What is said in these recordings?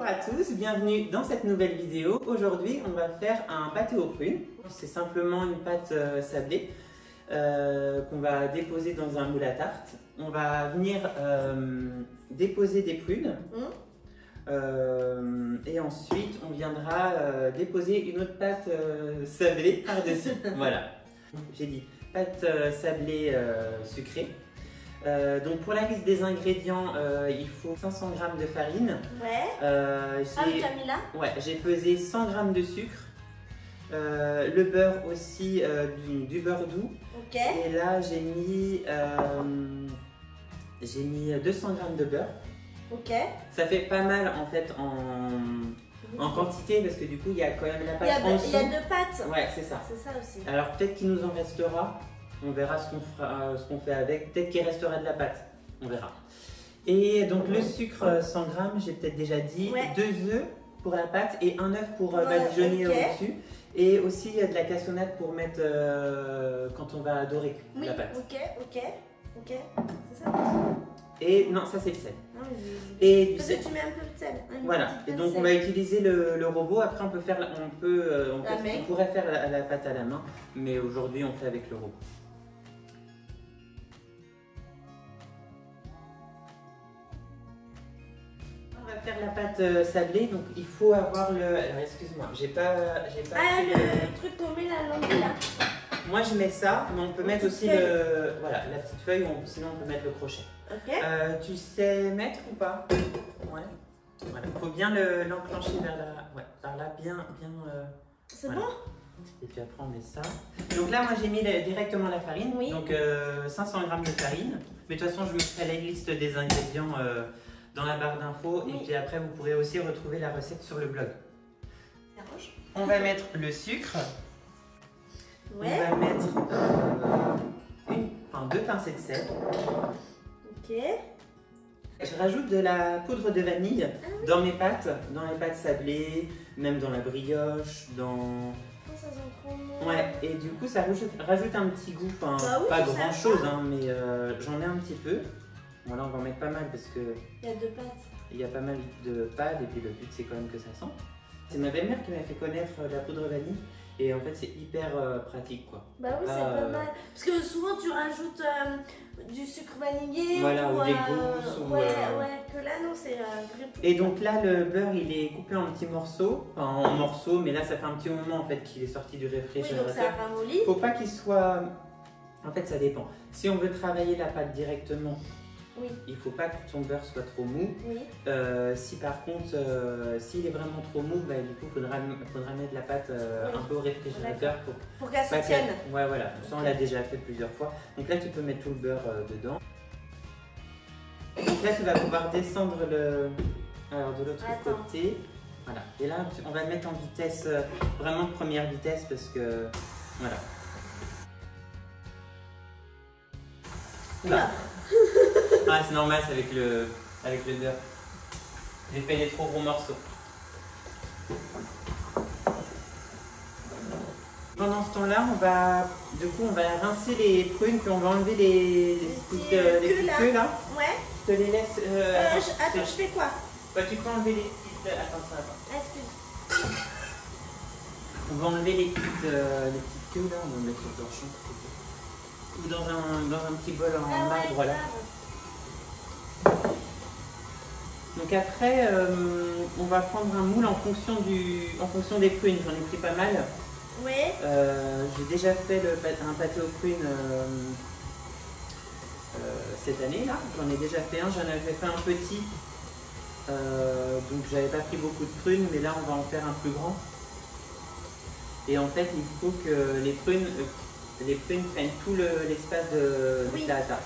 Bonjour à tous, bienvenue dans cette nouvelle vidéo. Aujourd'hui, on va faire un pâté aux prunes. C'est simplement une pâte sablée qu'on va déposer dans un moule à tarte. On va venir déposer des prunes et ensuite on viendra déposer une autre pâte sablée par-dessus. Voilà, j'ai dit pâte sablée sucrée. Donc pour la liste des ingrédients, il faut 500 g de farine. Ouais. Oui, t'as mis là? Ouais, j'ai pesé 100 g de sucre. Le beurre aussi, du beurre doux. Ok. Et là j'ai mis 200 g de beurre. Ok. Ça fait pas mal en fait en quantité parce que du coup il y a quand même la pâte en dessous. Il y a deux pâtes. Ouais, c'est ça. C'est ça aussi. Alors peut-être qu'il nous en restera. On verra ce qu'on fait avec. Peut-être qu'il restera de la pâte. On verra. Et donc le sucre 100 g, j'ai peut-être déjà dit. Ouais. 2 œufs pour la pâte et un œuf pour badigeonner au-dessus. Et aussi de la cassonade pour mettre quand on va dorer la pâte. Ok. C'est ça. Et non, ça c'est le sel. Non, et du sel. Tu mets un peu de sel. Voilà. Et donc on va utiliser le robot. Après on pourrait faire la pâte à la main, mais aujourd'hui on fait avec le robot. Faire la pâte sablée, donc il faut avoir le... Alors excuse-moi, j'ai pas le truc qu'on met la lampe là. Moi je mets ça, mais on peut mettre aussi le... Voilà, la petite feuille, sinon on peut mettre le crochet. Ok. Tu sais mettre ou pas? Ouais. Voilà, il faut bien l'enclencher vers là, bien... C'est voilà. Bon. Et puis après on met ça. Donc là moi j'ai mis directement la farine, oui. Donc 500 g de farine. Mais de toute façon je mettrai la liste des ingrédients dans la barre d'infos, oui. Et puis après vous pourrez aussi retrouver la recette sur le blog. On va mettre le sucre. Ouais. On va mettre 2 pincées de sel. Ok. Je rajoute de la poudre de vanille dans mes pâtes, dans les pâtes sablées, même dans la brioche, dans... Ça sent trop bon. Ouais, et du coup ça rajoute un petit goût, oui, pas grand chose, hein, mais j'en ai un petit peu. Bon là on va en mettre pas mal parce que il y a 2 pâtes. Il y a pas mal de pâtes et puis le but c'est quand même que ça sent. C'est ma belle-mère qui m'a fait connaître la poudre vanille et en fait c'est hyper pratique quoi. Bah oui, c'est pas mal. Parce que souvent tu rajoutes du sucre vanillé. Voilà, ou des gousses. Que là non, c'est vrai. Et donc là le beurre il est coupé en petits morceaux, en morceaux, mais là ça fait un petit moment en fait qu'il est sorti du réfrigérateur. Oui, donc ça ramollit. Faut pas qu'il soit... En fait ça dépend. Si on veut travailler la pâte directement, oui. Il ne faut pas que ton beurre soit trop mou. Oui. Si par contre, s'il est vraiment trop mou, bah, du coup, il faudra mettre la pâte un peu au réfrigérateur pour qu'elle se tienne. Ouais, voilà. Tout ça, on l'a déjà fait plusieurs fois. Donc là, tu peux mettre tout le beurre dedans. Donc là, tu vas pouvoir descendre alors, de l'autre côté. Voilà. Et là, on va le mettre en vitesse, vraiment de première vitesse parce que... Voilà. Là. Ah, c'est normal, c'est avec le beurre. J'ai fait des trop gros morceaux. Pendant ce temps-là, on va rincer les prunes, puis on va enlever les petites queues là. Ouais. Je te les laisse. Attends, je fais quoi? Bah, tu peux enlever les petites. Attends. Excuse. On va enlever les petites queues là, on va mettre sur le torchon. Ou dans un petit bol en marbre là. Donc après, on va prendre un moule en fonction des prunes. J'en ai pris pas mal. Oui. J'ai déjà fait un pâté aux prunes cette année là. J'en ai déjà fait un. J'en avais fait un petit. Donc j'avais pas pris beaucoup de prunes, mais là on va en faire un plus grand. Et en fait, il faut que les prunes prennent tout l'espace de la tarte.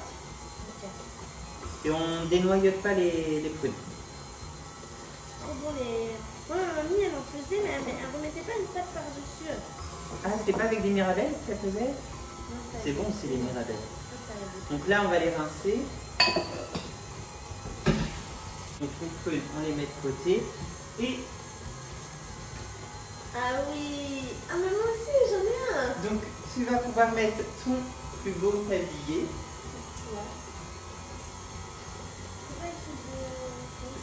Okay. Et on dénoyote pas les prunes. C'est trop bon les... Moi, ma mamie, elle en faisait, mais elle remettait pas une pâte par-dessus. Ah, c'était pas avec des mirabelles qu'elle faisait? C'est bon aussi les mirabelles. Donc là, on va les rincer. Donc les prunes, on les met de côté. Et... Ah oui. Ah, mais moi aussi, j'en ai un. Donc, tu vas pouvoir mettre ton plus beau tablier. Ouais.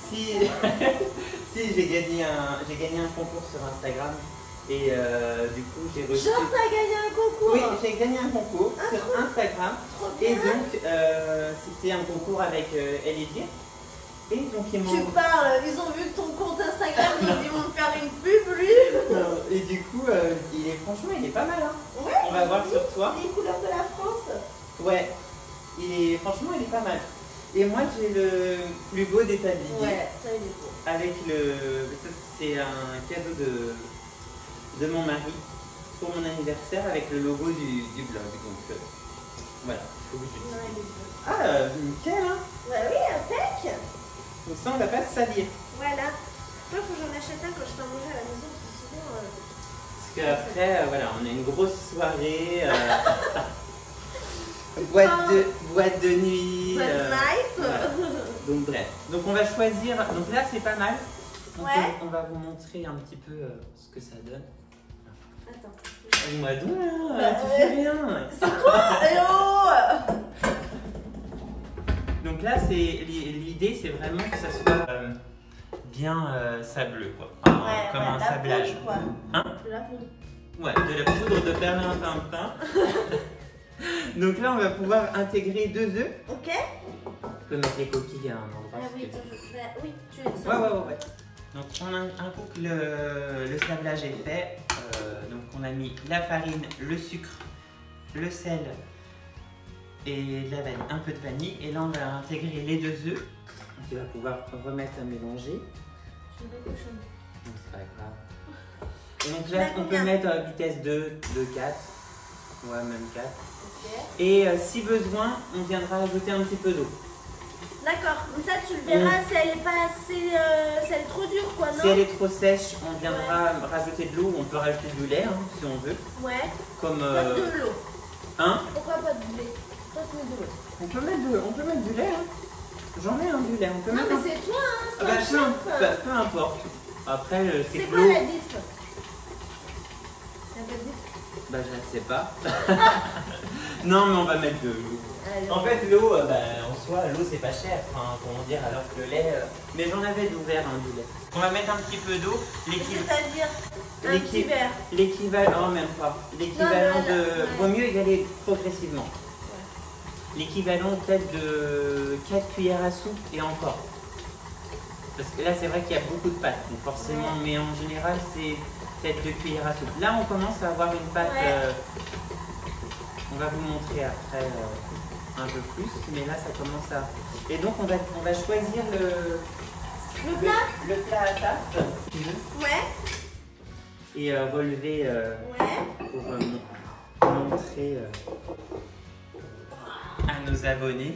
Si, Si, j'ai gagné un concours sur Instagram et du coup j'ai reçu... Genre t'as gagné un concours? Oui, j'ai gagné un concours sur Instagram. Trop bien. Et donc c'était un concours avec Elidir. Et donc ils m'ont... Tu parles, ils ont vu ton compte Instagram, ils vont me faire une pub lui. Et du coup, franchement il est pas mal hein. Ouais, on va voir sur toi. Les couleurs de la France. Ouais, franchement il est pas mal. Et moi j'ai le plus beau des tabliers. Ouais, ça il est beau. Avec c'est un cadeau de mon mari pour mon anniversaire avec le logo du blog. Donc voilà, il faut que je dise. Non, il est beau. Ah, nickel hein. Bah oui, impec. Donc ça on va pas se salir. Voilà. Moi faut que j'en achète un quand je t'en mange à la maison, parce que sinon... Parce qu'après, voilà, on a une grosse soirée. boîte de nuit. Night. Voilà. Donc bref. Donc on va choisir. Donc là c'est pas mal. Ouais. On va vous montrer un petit peu ce que ça donne. Attends. Moi donc, Bah, tu fais rien. C'est quoi? Hello. Donc là c'est l'idée c'est vraiment que ça soit bien sableux quoi. Enfin, Ouais, comme un la sablage. poudre, quoi. Hein? De la poudre. Ouais, de la poudre de perlimpinpin. Donc là on va pouvoir intégrer 2 œufs. Ok. On peut mettre les coquilles à un endroit. Ah si oui, tu veux. oui, tu es ça. Ouais. Donc un coup que le sablage est fait, donc on a mis la farine, le sucre, le sel et de la vanille, un peu de vanille. Et là on va intégrer les 2 œufs. Donc tu vas pouvoir remettre à mélanger. Je suis pas cochonne. Donc c'est pas grave. Et donc là on peut mettre à vitesse 2, 4. Ouais, même 4. Ok. Et si besoin, on viendra ajouter un petit peu d'eau. D'accord, mais ça tu le verras si elle est pas assez. Si elle est trop dure quoi, non? Si elle est trop sèche, on viendra rajouter de l'eau. On peut rajouter du lait hein, si on veut. Ouais. Comme. Pas de l'eau. Hein? Pourquoi pas de lait? Pas de l'eau. On peut mettre du lait. Hein. J'en ai du lait. On peut Non, mettre. mais c'est toi, hein, c'est Ah, un chef. peu importe. Après, C'est c'est quoi l'eau. la diff? La diff? Bah, je ne sais pas. Non, mais on va mettre de l'eau. Allez. En fait, l'eau, en soi, l'eau c'est pas cher. Enfin, comment dire, alors que le lait. Mais j'en avais d'ouvert du lait. On va mettre un petit peu d'eau. C'est-à-dire un petit verre. L'équivalent, même pas. L'équivalent Non, de. ouais. Vaut mieux y aller progressivement. L'équivalent peut-être de 4 cuillères à soupe et encore. Parce que là, c'est vrai qu'il y a beaucoup de pâtes, donc forcément, mais en général, c'est peut-être 2 cuillères à soupe. Là, on commence à avoir une pâte. On va vous montrer après un peu plus, mais là, ça commence à. Et donc, on va choisir Le plat? le plat à tarte. Ouais. Et relever Ouais. pour montrer à nos abonnés.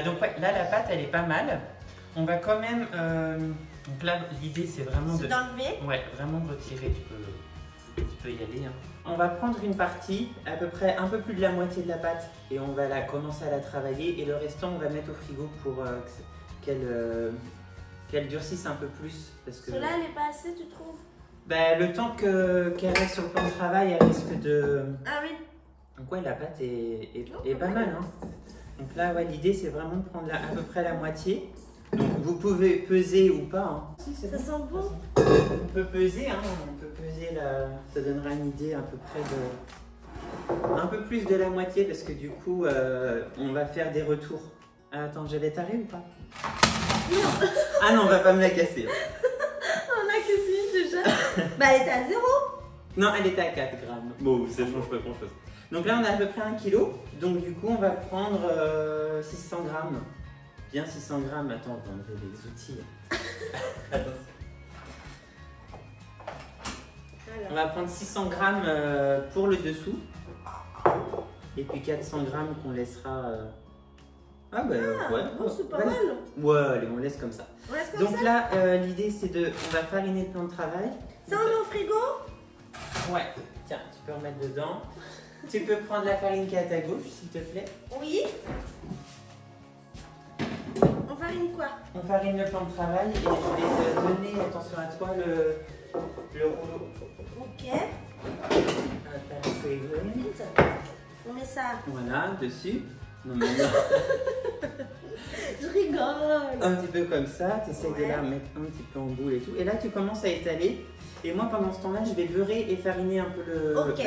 Donc ouais, là la pâte elle est pas mal. On va quand même. Donc là l'idée c'est vraiment de. D'enlever. Ouais, vraiment de retirer. Tu peux y aller. Hein. On va prendre une partie, à peu près un peu plus de la moitié de la pâte, et on va commencer à la travailler. Et le restant on va mettre au frigo pour qu'elle durcisse un peu plus. Parce que. Cela elle est pas assez, tu trouves? Ben, le temps qu'elle reste sur le plan de travail, elle risque de. Ah oui. Donc ouais, la pâte est pas mal. Hein. Donc là, ouais, l'idée c'est vraiment de prendre à peu près la moitié. Donc vous pouvez peser ou pas. Hein. Si, Ça bon. sent bon. On peut peser, hein. On peut peser ça donnera une idée à peu près de. Un peu plus de la moitié parce que du coup, on va faire des retours. Ah, attends, j'avais taré ou pas? Non. Ah non, on va pas me la casser. On a que déjà. Bah elle était à 0. Non, elle était à 4 grammes. Bon, ça change pas grand chose. Donc là, on a à peu près 1 kg. Donc du coup, on va prendre 600 grammes. Bien 600 grammes. Attends, on va enlever les outils. On va prendre 600 grammes pour le dessous. Et puis 400 grammes qu'on laissera... Ah bah ouais. Bon, c'est pas ouais. mal. Ouais, allez, on laisse comme ça. On laisse comme Donc ça. là, l'idée c'est de... On va fariner le plan de travail. Ça on met au frigo? Ouais. Tiens, tu peux remettre dedans. Tu peux prendre la farine qui est à ta gauche, s'il te plaît. Oui. On farine quoi? On farine le plan de travail et je vais te donner, attention à toi, le rouleau. Ok. On met ça. Voilà, dessus. Non, mais non. Je rigole. un petit peu comme ça, tu essaies de la mettre un petit peu en boule et tout. Et là, tu commences à étaler. Et moi, pendant ce temps-là, je vais beurrer et fariner un peu le... Ok.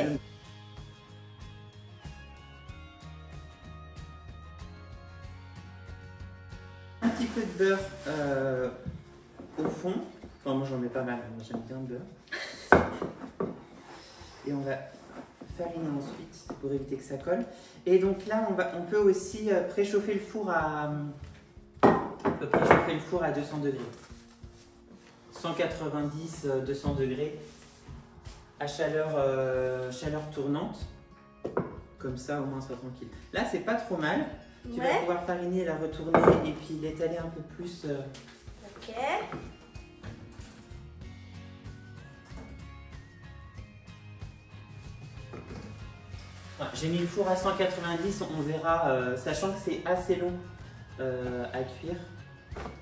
Un petit peu de beurre au fond. Enfin, moi, j'en mets pas mal, moi j'aime bien le beurre. Et on va fariner ensuite pour éviter que ça colle. Et donc là, on peut aussi préchauffer le four à... On peut préchauffer le four à 200 degrés. 190, 200 degrés à chaleur tournante. Comme ça, au moins, on sera tranquille. Là, c'est pas trop mal. Tu vas pouvoir fariner, la retourner et puis l'étaler un peu plus. Ok. J'ai mis le four à 190, on verra, sachant que c'est assez long à cuire.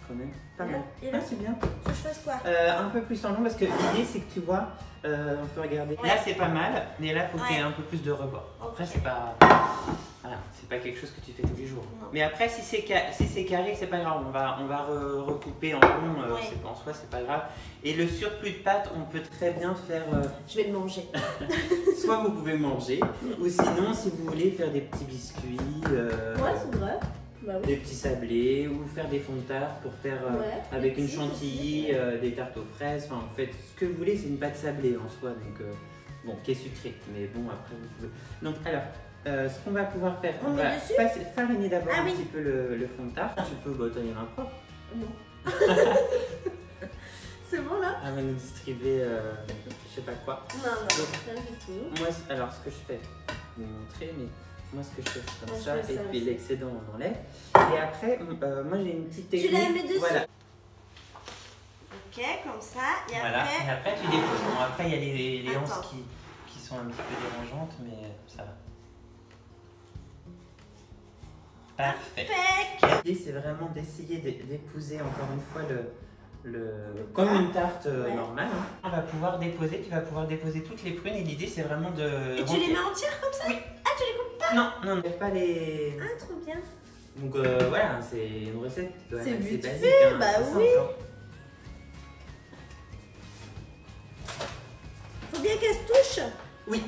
Quand même, pas mal. Et là, c'est bien. Que je fasse quoi? Un peu plus en long parce que l'idée c'est que tu vois, on peut regarder. Là c'est pas mal, mais là il faut qu'il y ait un peu plus de rebord. Après c'est pas, voilà, c'est pas quelque chose que tu fais tous les jours. Non. Mais après si c'est carré, c'est pas grave. On va recouper en rond. En soi c'est pas grave. Et le surplus de pâte, on peut très bien faire. Je vais le manger. Soit vous pouvez manger, ou sinon si vous voulez faire des petits biscuits. C'est vrai. Bah oui. Des petits sablés ou faire des fonds de tarte pour faire avec une chantilly, des tartes aux fraises. Enfin, en fait, ce que vous voulez, c'est une pâte sablée en soi, donc bon, qui est sucrée. Mais bon, après vous pouvez. Donc alors, ce qu'on va pouvoir faire, on va fariner d'abord un petit peu le fond de tarte. Tu peux botter les mains propres. Non. C'est bon là? On va nous distribuer, je sais pas quoi. Non, rien du tout. Moi, alors ce que je fais, je vais vous montrer, mais. Moi, ce que je fais, c'est comme ça, et puis l'excédent, on enlève. Et après, moi, j'ai une petite technique. Tu la mets dessus. Voilà. Ok, comme ça. Et voilà. après... Et après, tu déposes. Bon, après, il y a les anses qui sont un petit peu dérangeantes, mais ça va. Parfait. L'idée, c'est vraiment d'essayer d'épouser encore une fois comme une tarte normale. Hein. On va pouvoir déposer, tu vas pouvoir déposer toutes les prunes, et l'idée, c'est vraiment de... Et tu les mets entières comme ça? Oui. Ah, tu les coupes pas? Non, non, ne pas les... Ah, trop bien. Donc voilà, c'est une recette c'est vite basique, fait, hein, bah simple, oui. hein. Faut bien qu'elle se touche. Oui.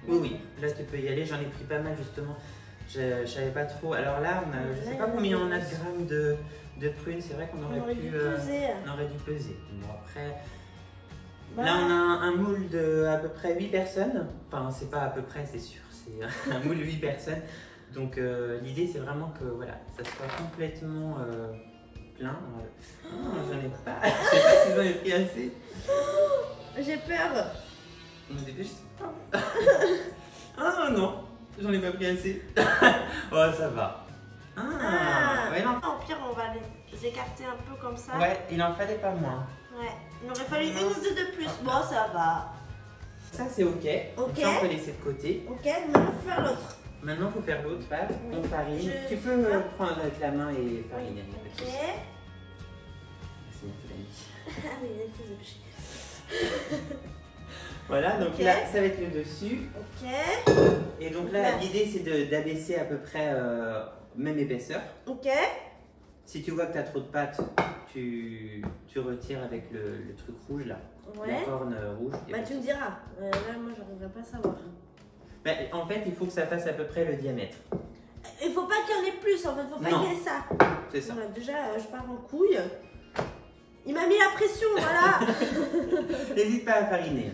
Oui. Là, tu peux y aller. J'en ai pris pas mal justement. Je savais pas trop. Alors là, je sais pas combien on a de grammes de prunes. C'est vrai qu'on aurait pu peser. On aurait dû peser. Bon, après. Là, on a un moule de à peu près 8 personnes. Enfin, c'est pas à peu près, c'est sûr. C'est un moule de 8 personnes. Donc, l'idée, c'est vraiment que voilà, ça soit complètement plein. J'en ai pas. Je sais pas si j'en ai pris assez. J'ai peur. On me dépêche. Ah non, j'en ai pas pris assez. Oh, ça va. Ouais, non. Au pire, on va les écarter un peu comme ça. Ouais, il en fallait pas moins. Ouais, il aurait fallu une ou deux de plus. Bon, ça va. Ça, c'est ok. Donc ça, on peut laisser de côté. Ok, maintenant, il faut faire l'autre. Maintenant, il faut faire l'autre pâte. On farine. Tu peux prendre avec la main et fariner. Ok. C'est bien, tu l'as mis. Ah oui, il faisait bouger. Voilà, donc là, ça va être le dessus. Ok. Et donc là, l'idée, c'est d'abaisser à peu près même épaisseur. Ok. Si tu vois que tu as trop de pâte, tu retires avec le truc rouge là. Ouais. La corne rouge. Bah, tu me diras. Là, moi, j'arriverai pas à savoir. Bah, en fait, il faut que ça fasse à peu près le diamètre. Il faut pas qu'il y en ait plus, en fait. Faut pas qu'il y ait ça. C'est ça. Voilà, déjà, je pars en couille. Il m'a mis la pression, voilà. N'hésite pas à fariner.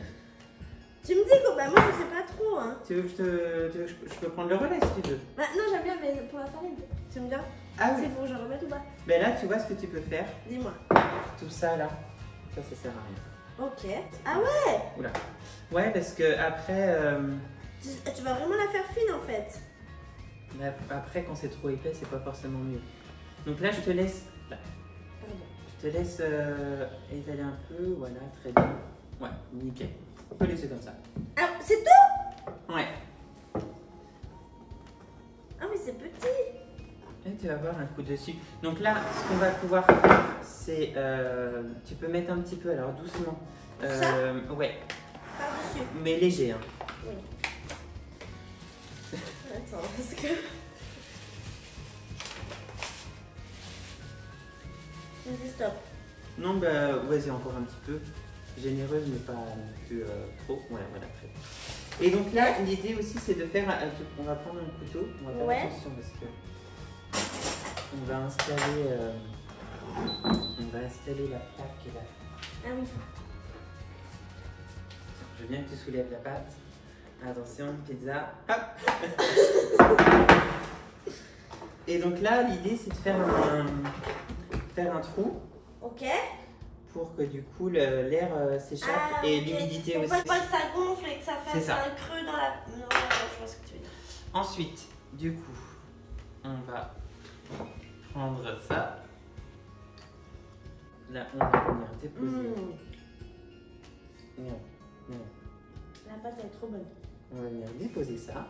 Tu me dis que bah, moi, je sais pas trop. Hein. Tu veux que je peux prendre le relais si tu veux? Bah, non, j'aime bien, mais pour la farine. Tu me dis? Ah oui. C'est pour que je remette ou pas? Mais là, tu vois ce que tu peux faire? Dis-moi. Tout ça là, ça sert à rien. Ok. Ah ouais. Oula. Ouais, parce que après... Tu vas vraiment la faire fine en fait. Après, quand c'est trop épais, c'est pas forcément mieux. Donc là, je te laisse... Là. Pardon. Je te laisse étaler un peu. Voilà, très bien. Ouais, nickel. On peut laisser comme ça. Alors, c'est tout? Ouais. Ah oui, c'est petit. Et tu vas voir un coup dessus. Donc là, ce qu'on va pouvoir faire, c'est... tu peux mettre un petit peu, alors doucement. Ça? Ouais. Par-dessus. Mais léger, hein. Oui. Attends, parce que... On dit stop. Non, bah, vas-y, encore un petit peu. Généreuse, mais pas non plus trop. Ouais, voilà, très bien. Et donc là, l'idée aussi, c'est de faire. On va prendre un couteau. On va faire attention parce que. On va installer la plaque là. Ah oui. Je veux bien que tu soulèves la pâte. Attention, pizza. Hop. Et donc là, l'idée, c'est de faire un trou. Ok. Pour que du coup l'air s'échappe et l'humidité aussi. Pour pas que ça gonfle et que ça fasse ça. un creux dans la. Non, je vois ce que tu veux dire. Ensuite, du coup, on va prendre ça. Là, on va venir déposer. Non. La pâte elle est trop bonne. On va venir déposer ça.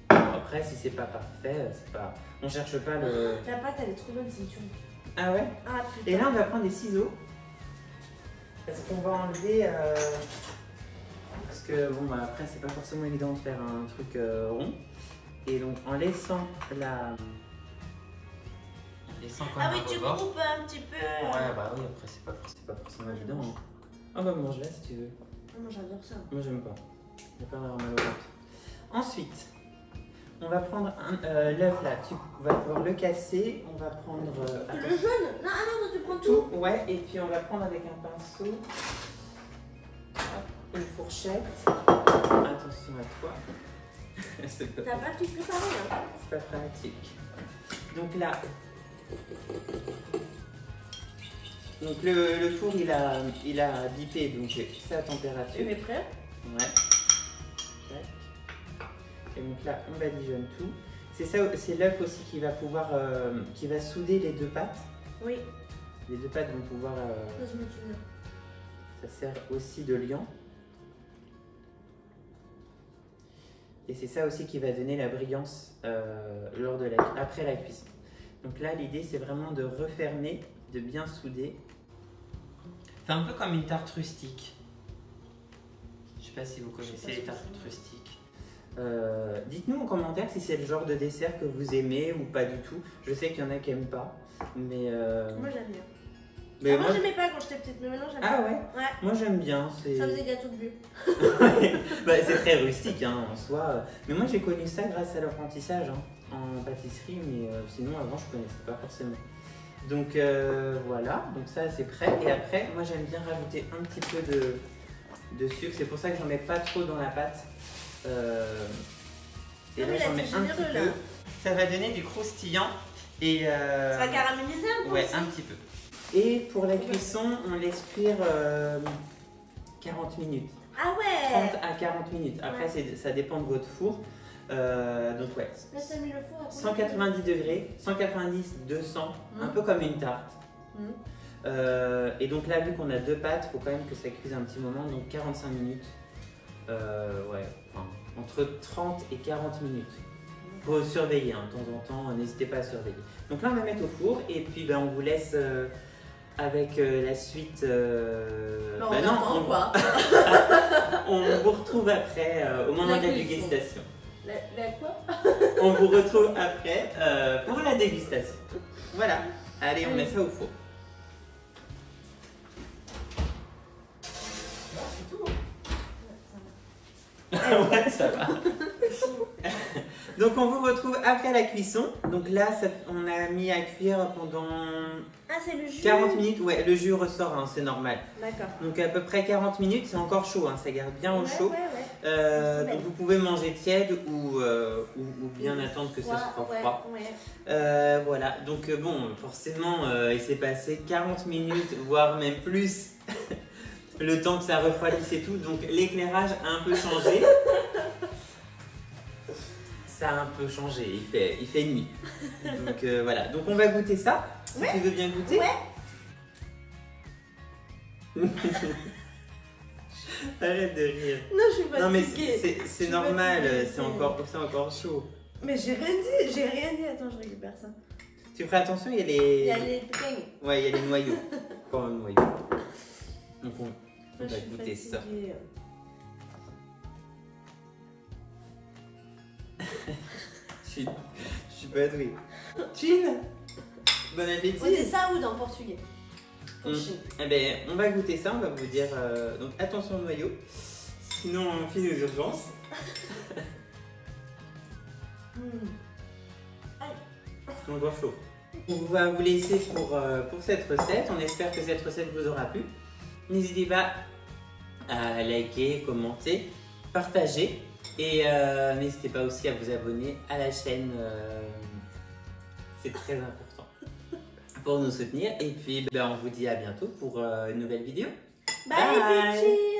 Après, si c'est pas parfait, c'est pas. On cherche pas le. La pâte elle est trop bonne, c'est une tuerie. Ah ouais. Ah putain. Et là, on va prendre des ciseaux. Parce qu'on va enlever. Parce que bon, bah, après, c'est pas forcément évident de faire un truc rond. Et donc, en laissant la. Ah oui, tu coupes un petit peu. Ouais, bah oui, après, c'est pas forcément évident. Hein. Ah bah, mange-la si tu veux. Moi j'adore ça. Moi, j'aime pas. J'ai pas l'air mal au ventre. Ensuite, on va prendre l'œuf là. Tu vas pouvoir le casser. On va prendre. Le jaune. Non, ah non, tu prends tout. Ouais, et puis on va prendre avec un pinceau. Une fourchette. Attention à toi. T'as pas tout préparé là. C'est pas pratique. Donc là. Donc le four il a bipé, donc c'est à température. Tu es prêt? Ouais. Et donc là on badigeonne tout. C'est l'œuf aussi qui va pouvoir qui va souder les deux pâtes. Oui. Les deux pâtes vont pouvoir. Ça sert aussi de liant. Et c'est ça aussi qui va donner la brillance après la cuisson. Donc là, l'idée, c'est vraiment de refermer, de bien souder. C'est un peu comme une tarte rustique. Je ne sais pas si vous connaissez les tartes rustiques. Dites-nous en commentaire si c'est le genre de dessert que vous aimez ou pas du tout. Je sais qu'il y en a qui n'aiment pas, mais... Moi, j'aime bien. Mais moi, j'aimais pas quand j'étais petite, mais maintenant j'aime bien. Ah ouais? Moi j'aime bien. Ça faisait gâteau de bu. Bah, c'est très rustique hein, en soi. Mais moi j'ai connu ça grâce à l'apprentissage hein, en pâtisserie, mais sinon avant je connaissais pas forcément. Donc voilà, donc ça c'est prêt. Et après, moi j'aime bien rajouter un petit peu de sucre. C'est pour ça que j'en mets pas trop dans la pâte. Et là j'en mets un petit peu. Ça va donner du croustillant. Et ça va caraméliser un peu. Ouais, un petit peu. Et pour la cuisson, on laisse cuire 40 minutes. Ah ouais. 30 à 40 minutes. Après, ça dépend de votre four. Donc ouais. Là, t'as mis le four à 190 degrés, 190, 200, un peu comme une tarte. Et donc là, vu qu'on a deux pâtes, il faut quand même que ça cuise un petit moment, donc 45 minutes. Ouais, enfin, entre 30 et 40 minutes. Il faut surveiller hein, de temps en temps, n'hésitez pas à surveiller. Donc là, on va mettre au four et puis ben, on vous laisse avec la suite. Non, quoi. On vous retrouve après au moment de la dégustation. La quoi? On vous retrouve après pour la dégustation. Voilà, allez, on met ça au four. C'est tout. Ouais, ça va. Donc on vous retrouve après la cuisson. Donc là, on a mis à cuire pendant 40 minutes. Ouais, le jus ressort, hein, c'est normal. D'accord. Donc à peu près 40 minutes, c'est encore chaud, hein, ça garde bien au chaud. Donc vous pouvez manger tiède ou bien attendre que ça soit froid. Voilà, donc bon, forcément, il s'est passé 40 minutes, voire même plus. Le temps que ça refroidisse et tout, donc l'éclairage a un peu changé. Ça a un peu changé, il fait nuit. Donc voilà, donc on va goûter ça. Si tu veux bien goûter. Arrête de rire. Non, je suis fatiguée. Non mais c'est normal, c'est encore chaud. Mais j'ai rien dit, attends, je récupère ça. Tu feras attention, il y a les... Il y a les pétangs. Ouais, il y a les noyaux. Pas un noyau. Donc on va goûter ça. Je suis pas douée. Chine. Bon appétit. On dit ça ou dans portugais? Poché. Eh ben, on va goûter ça, on va vous dire. Donc attention au noyau, sinon on finit aux urgences. Encore chaud. On va vous laisser pour cette recette. On espère que cette recette vous aura plu. N'hésitez pas à liker, commenter, partager. Et n'hésitez pas aussi à vous abonner à la chaîne. C'est très important pour nous soutenir. Et puis on vous dit à bientôt pour une nouvelle vidéo. Bye, Bye. bitches.